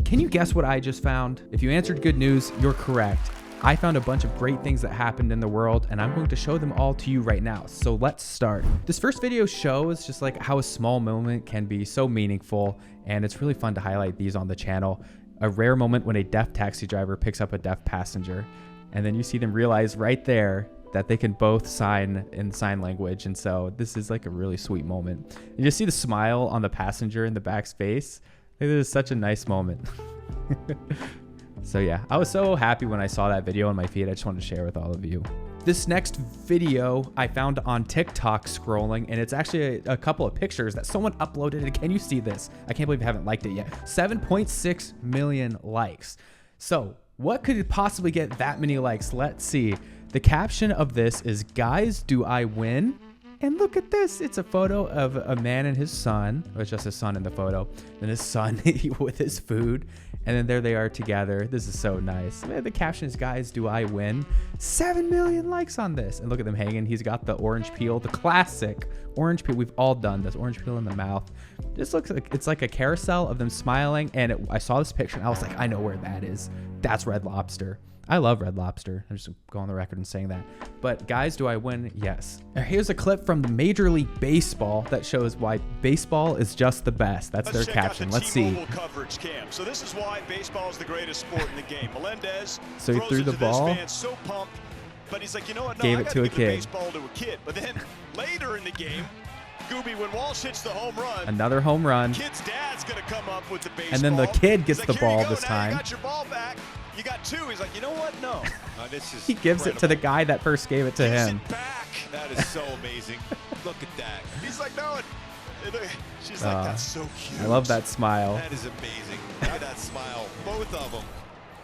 Can you guess what I just found? If you answered good news, you're correct. I found a bunch of great things that happened in the world, and I'm going to show them all to you right now. So let's start. This first video shows just like how a small moment can be so meaningful, and it's really fun to highlight these on the channel. A rare moment when a deaf taxi driver picks up a deaf passenger, and then you see them realize right there that they can both sign in sign language. And so this is like a really sweet moment. You just see the smile on the passenger in the back's face. It is such a nice moment. So yeah, I was so happy when I saw that video on my feed. I just wanted to share with all of you. This next video I found on TikTok scrolling, and it's actually a couple of pictures that someone uploaded. And can you see this? I can't believe I haven't liked it yet. 7.6 million likes. So what could possibly get that many likes? Let's see. The caption of this is, "Guys, do I win?" And look at this. It's a photo of a man and his son, or it's just his son in the photo, and his son with his food. And then there they are together. This is so nice. The caption is, "Guys, do I win?" 7 million likes on this. And look at them hanging. He's got the orange peel, the classic orange peel. We've all done this, orange peel in the mouth. This looks like it's like a carousel of them smiling. And I saw this picture and I was like, I know where that is. That's Red Lobster. I love Red Lobster. I'm just going on the record and saying that. But guys, do I win? Yes. Now here's a clip from the Major League Baseball that shows why baseball is just the best. That's their caption. Let's see. Coverage cam. So this is why baseball is the greatest sport in the game. Melendez so he threw the ball. So pumped, but he's like, you know what? No, gave it to a kid. Baseball to a kid. But then later in the game, Gooby, when Walsh hits the home run, another home run. Kid's dad's gonna come up with the baseball. And then the kid gets the ball this now time. You got your ball back. You got two. He's like, you know what? No. This is he gives incredible. It to the guy that first gave it to him. It back. That is so amazing. Look at that. He's like, no. She's like, that's so cute. I love that smile. That is amazing. Look at that smile. Both of them.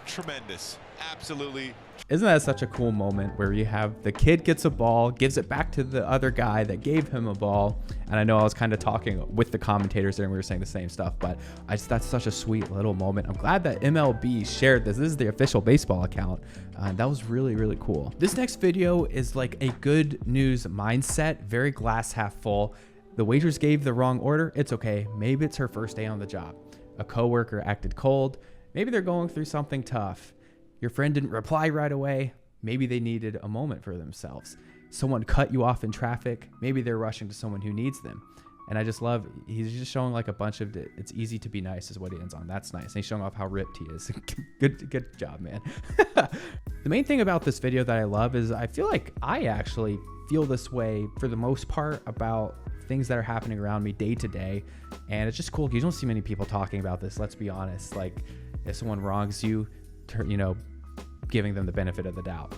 Tremendous. Absolutely. Isn't that such a cool moment where you have the kid gets a ball, gives it back to the other guy that gave him a ball? And I know I was kind of talking with the commentators there and we were saying the same stuff, but that's such a sweet little moment. I'm glad that MLB shared this. This is the official baseball account. That was really, really cool. This next video is like a good news mindset, very glass half full. The waitress gave the wrong order. It's okay. Maybe it's her first day on the job. A coworker acted cold. Maybe they're going through something tough. Your friend didn't reply right away. Maybe they needed a moment for themselves. Someone cut you off in traffic. Maybe they're rushing to someone who needs them. And I just love, he's just showing like a bunch of, it's easy to be nice is what he ends on. That's nice. And he's showing off how ripped he is. Good job, man. The main thing about this video that I love is I feel like I actually feel this way for the most part about things that are happening around me day to day. And it's just cool. You don't see many people talking about this. Let's be honest. Like if someone wrongs you, you know, giving them the benefit of the doubt.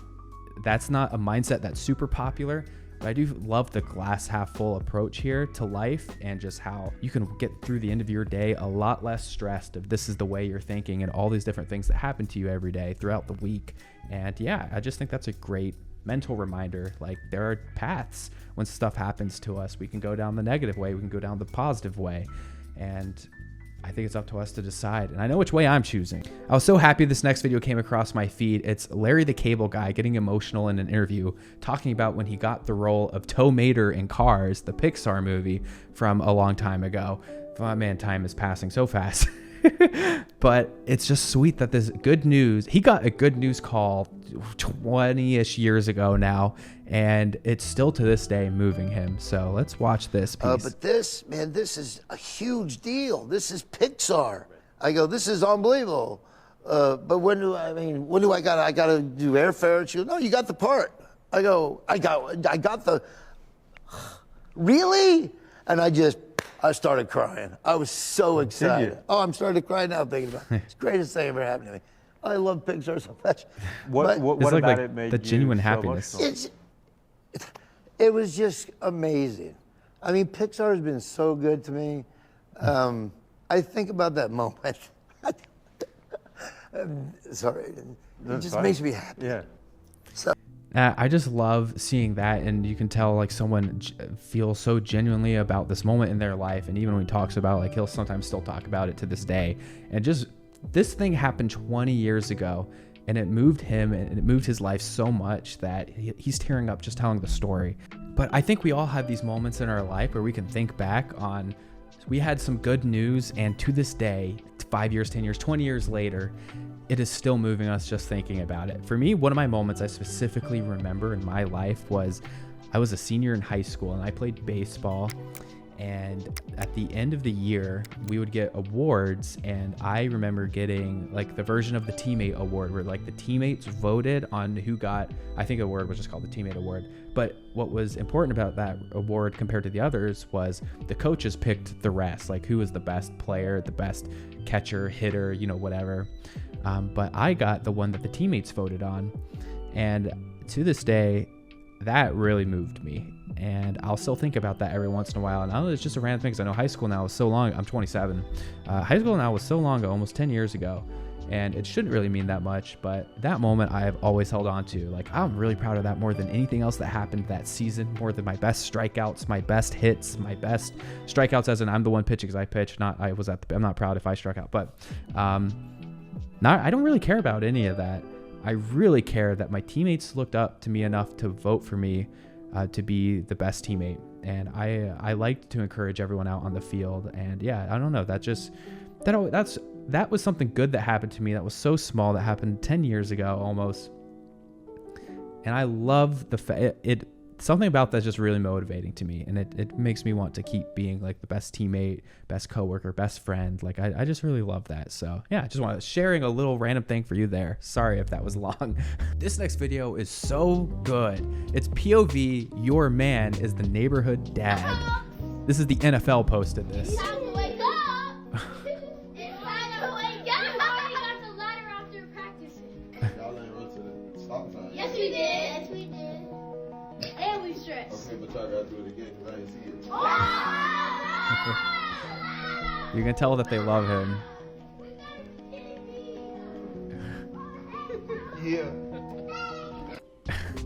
That's not a mindset that's super popular, but I do love the glass half full approach here to life and just how you can get through the end of your day a lot less stressed if this is the way you're thinking and all these different things that happen to you every day throughout the week. And yeah, I just think that's a great mental reminder. Like there are paths when stuff happens to us. We can go down the negative way, we can go down the positive way. And I think it's up to us to decide, and I know which way I'm choosing. I was so happy this next video came across my feed. It's Larry the Cable Guy getting emotional in an interview, talking about when he got the role of Tow Mater in Cars, the Pixar movie from a long time ago. Oh, man, time is passing so fast. But it's just sweet that this good news, he got a good news call 20-ish years ago now, and it's still to this day moving him. So let's watch this piece. But this, man, this is a huge deal. This is Pixar. I go, this is unbelievable. But when do I gotta do airfare? And she goes, no, you got the part. I go, I got the, really? And I started crying. I was so excited. Oh, I'm starting to cry now thinking about it. It's the greatest thing ever happened to me. I love Pixar so much. What like about it made the genuine you happiness? so emotional? It was just amazing. I mean, Pixar has been so good to me. I think about that moment. Sorry, it just makes me happy. Yeah. I just love seeing that, and you can tell like someone feels so genuinely about this moment in their life. And even when he talks about, like, he'll sometimes still talk about it to this day. And just this thing happened 20 years ago, and it moved him and it moved his life so much that he's tearing up just telling the story. But I think we all have these moments in our life where we can think back on, we had some good news, and to this day, 5 years, 10 years, 20 years later, it is still moving us just thinking about it. For me, one of my moments I specifically remember in my life was I was a senior in high school and I played baseball. And at the end of the year, we would get awards, and I remember getting like the version of the teammate award where like the teammates voted on who got, I think the award was just called the teammate award. But what was important about that award compared to the others was the coaches picked the rest, like who was the best player, the best catcher, hitter, you know, whatever. But I got the one that the teammates voted on. And to this day, that really moved me. And I'll still think about that every once in a while. And I know it's just a random thing because I know high school now is so long. I'm 27. High school now was so long ago, almost 10 years ago. And it shouldn't really mean that much, but that moment I have always held on to. Like, I'm really proud of that more than anything else that happened that season, more than my best strikeouts, my best hits, my best strikeouts as in I'm the one pitching because I pitched, I'm not proud if I struck out, but I don't really care about any of that. I really care that my teammates looked up to me enough to vote for me to be the best teammate. And I liked to encourage everyone out on the field. And yeah, I don't know. That was something good that happened to me. That was so small, that happened 10 years ago almost. And I love something about that's just really motivating to me. And it makes me want to keep being like the best teammate, best coworker, best friend. Like I just really love that. So yeah, I just wanted sharing a little random thing for you there. Sorry if that was long. This next video is so good. It's POV, your man is the neighborhood dad. This is the NFL posted this. You have to wake up. It's time to wake up. How many got the ladder after practicing? Y'all ain't run to the stop sign. Yes, we did. Yes, we did. And we stressed. Okay, but y'all gotta do it again because I didn't see it. You can tell that they love him. Yeah.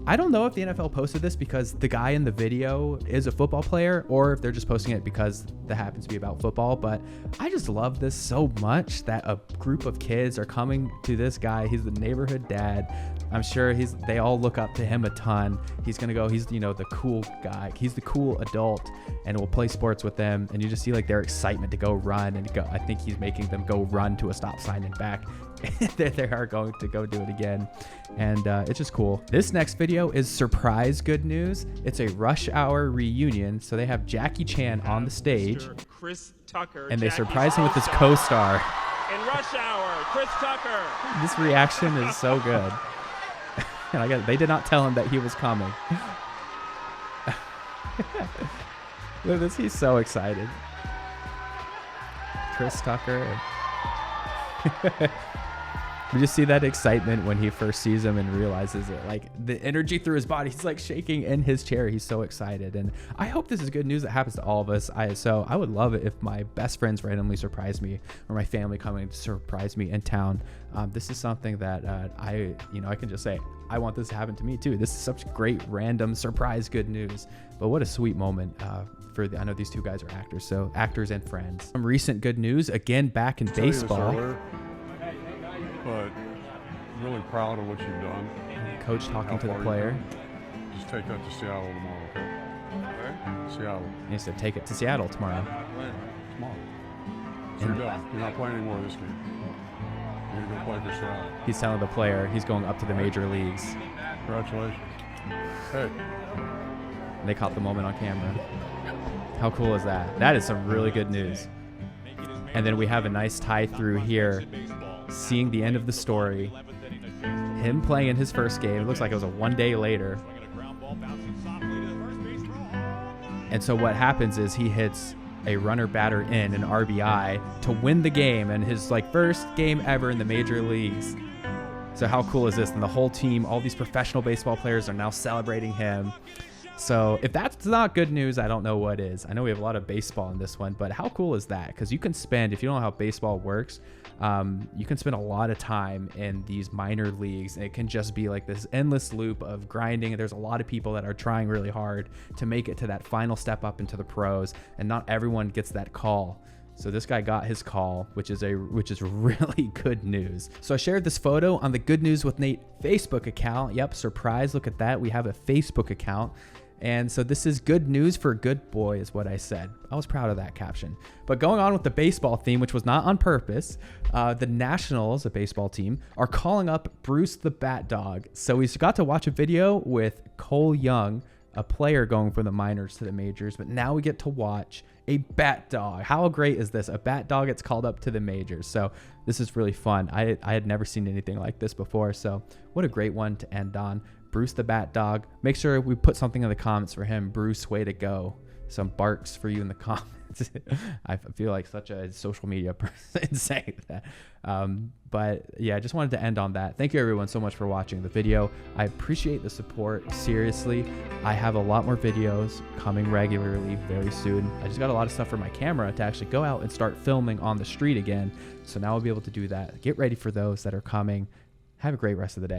I don't know if the NFL posted this because the guy in the video is a football player or if they're just posting it because that happens to be about football, but I just love this so much that a group of kids are coming to this guy. He's the neighborhood dad. I'm sure they all look up to him a ton. He's the cool guy. He's the cool adult and will play sports with them. And you just see like their excitement to go run and go. I think he's making them go run to a stop sign and back. They are going to go do it again. And it's just cool. This next video is surprise good news. It's a Rush Hour reunion. So they have Jackie Chan on the stage. Chris Tucker. And they Jackie surprise him with his co-star. In Rush Hour, Chris Tucker. This reaction is so good. And they did not tell him that he was coming. Look at this. He's so excited. Chris Tucker. We just see that excitement when he first sees him and realizes it. Like the energy through his body. He's like shaking in his chair. He's so excited. And I hope this is good news that happens to all of us. So I would love it if my best friends randomly surprise me or my family coming to surprise me in town. This is something that I can just say, I want this to happen to me too. This is such great random surprise good news. But what a sweet moment I know these two guys are actors, so actors and friends. Some recent good news, again, back in baseball. But really proud of what you've done. Coach talking to the player. Just take that to Seattle tomorrow, okay? Seattle. He said take it to Seattle tomorrow. Tomorrow. So you're done. You're not playing anymore this game. You're going to play for Seattle. He's telling the player he's going up to the major leagues. Congratulations. Hey. And they caught the moment on camera. How cool is that? That is some really good news. And then we have a nice tie through here, seeing the end of the story. Him playing in his first game. It looks like it was a 1 day later. And so what happens is he hits a runner batter in an RBI to win the game, and his first game ever in the major leagues. So how cool is this? And the whole team, all these professional baseball players are now celebrating him. So if that's not good news, I don't know what is. I know we have a lot of baseball in this one, but how cool is that? Because you can spend, if you don't know how baseball works, you can spend a lot of time in these minor leagues, and it can just be like this endless loop of grinding. There's a lot of people that are trying really hard to make it to that final step up into the pros, and not everyone gets that call. So this guy got his call, which is really good news. So I shared this photo on the Good News with Nate Facebook account. Yep, surprise, look at that. We have a Facebook account. And so this is good news for a good boy is what I said. I was proud of that caption. But going on with the baseball theme, which was not on purpose, the Nationals, a baseball team, are calling up Bruce the Bat Dog. So we got to watch a video with Cole Young, a player going from the minors to the majors, but now we get to watch a bat dog. How great is this? A bat dog gets called up to the majors. So this is really fun. I had never seen anything like this before. So what a great one to end on. Bruce the Bat Dog. Make sure we put something in the comments for him. Bruce, way to go. Some barks for you in the comments. I feel like such a social media person saying that. But yeah, I just wanted to end on that. Thank you everyone so much for watching the video. I appreciate the support. Seriously, I have a lot more videos coming regularly very soon. I just got a lot of stuff for my camera to actually go out and start filming on the street again. So now I'll be able to do that. Get ready for those that are coming. Have a great rest of the day.